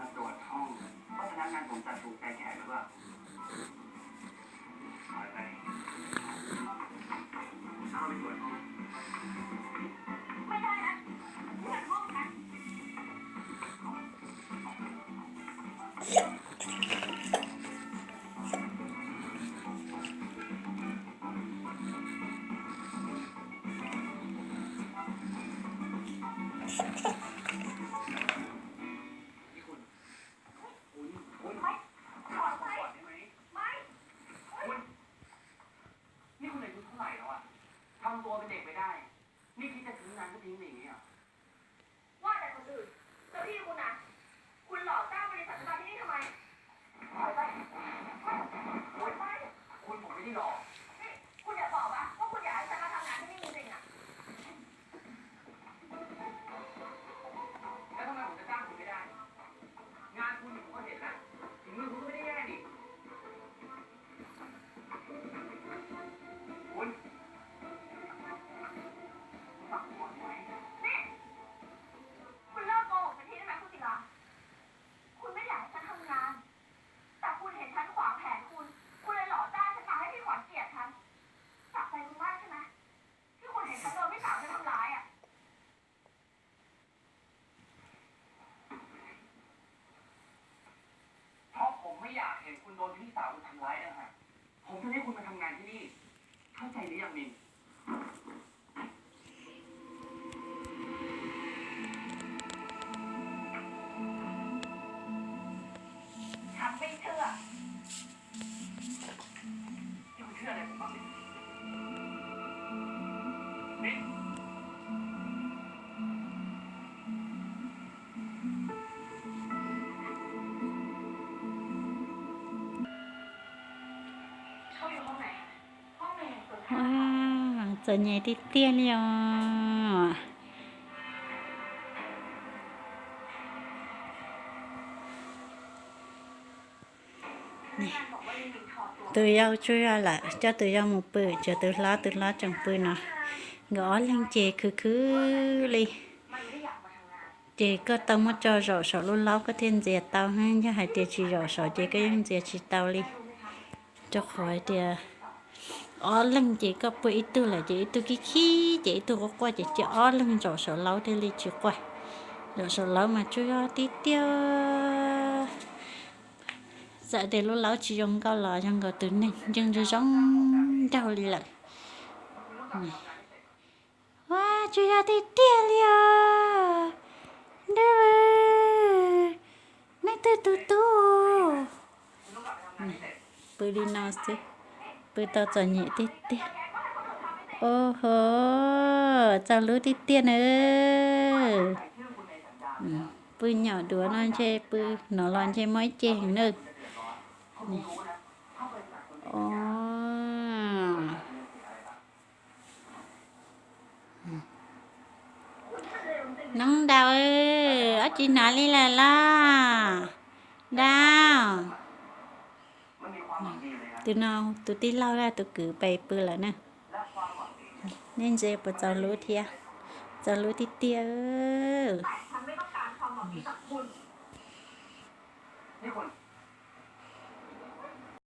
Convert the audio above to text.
มาตรวจห้องว่าพนักงานผมจัดถูกใจแขกหรือเปล่าถอยไปเอาไปตรวจห้องไม่ได้นะเปิดห้องนะทำตัวเป็นเด็กไม่ได้นี่คิดจะทิ้งงานก็ทิ้งหนีอ่ะว่าแต่คนอื่นแล้วพี่คุณนะคุณหลอกเจ้าบริษัทมาที่นี่ทำไมไปคุณผมไม่ได้หลอกนี่คุณอย่าบอกว่าคุณอยากให้ฉันมาทำงานที่นี่จริงๆอ่ะแล้วทำไมผมจะจ้างคุณไม่ได้งานคุณผมก็เห็นแล้วถึงมือคุณก็ไม่ได้แย่ดิคุณฟังผมไหมนี่คุณเลิกโกหกสักทีได้ไหมคุณศิลาคุณไม่อยากให้ฉันทำงานแต่คุณเห็นฉันขวางแผนคุณเลยหลอกจ้างฉันมาให้พี่ขวัญเกลียดฉันจับใจคุณมากใช่ไหมที่คุณเห็นฉันโดนพี่สาวฉันทำร้ายอ่ะเพราะผมไม่อยากเห็นคุณโดนพี่สาวคุณทำร้ายนะฮะผมจะให้คุณมาทำงานที่นี่เข้าใจหรือยังมินฉันไม่เชื่อที่คุณเชื่ออะไรผมบ้างมินเขาอยู่ห้องไหนห้องไหนสุดท้าย 哇，这年的点了，tôi yêu chơi là cho tôi yêu một bữa, cho tôi lá trong bữa nó gõ lên chè cứ đi chè có tao mất cho rồi sợ luôn lâu có thêm dè tao hơn cho hai chè chỉ rồi sợ chè cái những dè chỉ tao đi cho khỏi chè ở lưng chị có bữa ít tôi là chị tôi cái khí chị tôi có qua chị ở lưng rồi sợ lâu thế đi chị qua rồi sợ lâu mà chưa tí tiêu giờ để lúc lâu chỉ dùng câu là trong cái từ này nhưng rồi giống đâu đi lại wow chưa tí tiêu liền đâu này tu bữa đi nào xí bữa tao cho nhẹ tí tiêu ô hô chào lứa tí tiêu nữa bữa nhỏ đứa nó chơi bữa nó lon chơi mấy chơi nữa nắng đào ơi ở chị nói đi là đào từ nào từ tí lâu ra tôi cứ bày bữa là nè nên giờ bà cháu lúa thia cháu lúa tí tia ฉันไม่ต้องการความหวังดีจากคุณนี่คุณ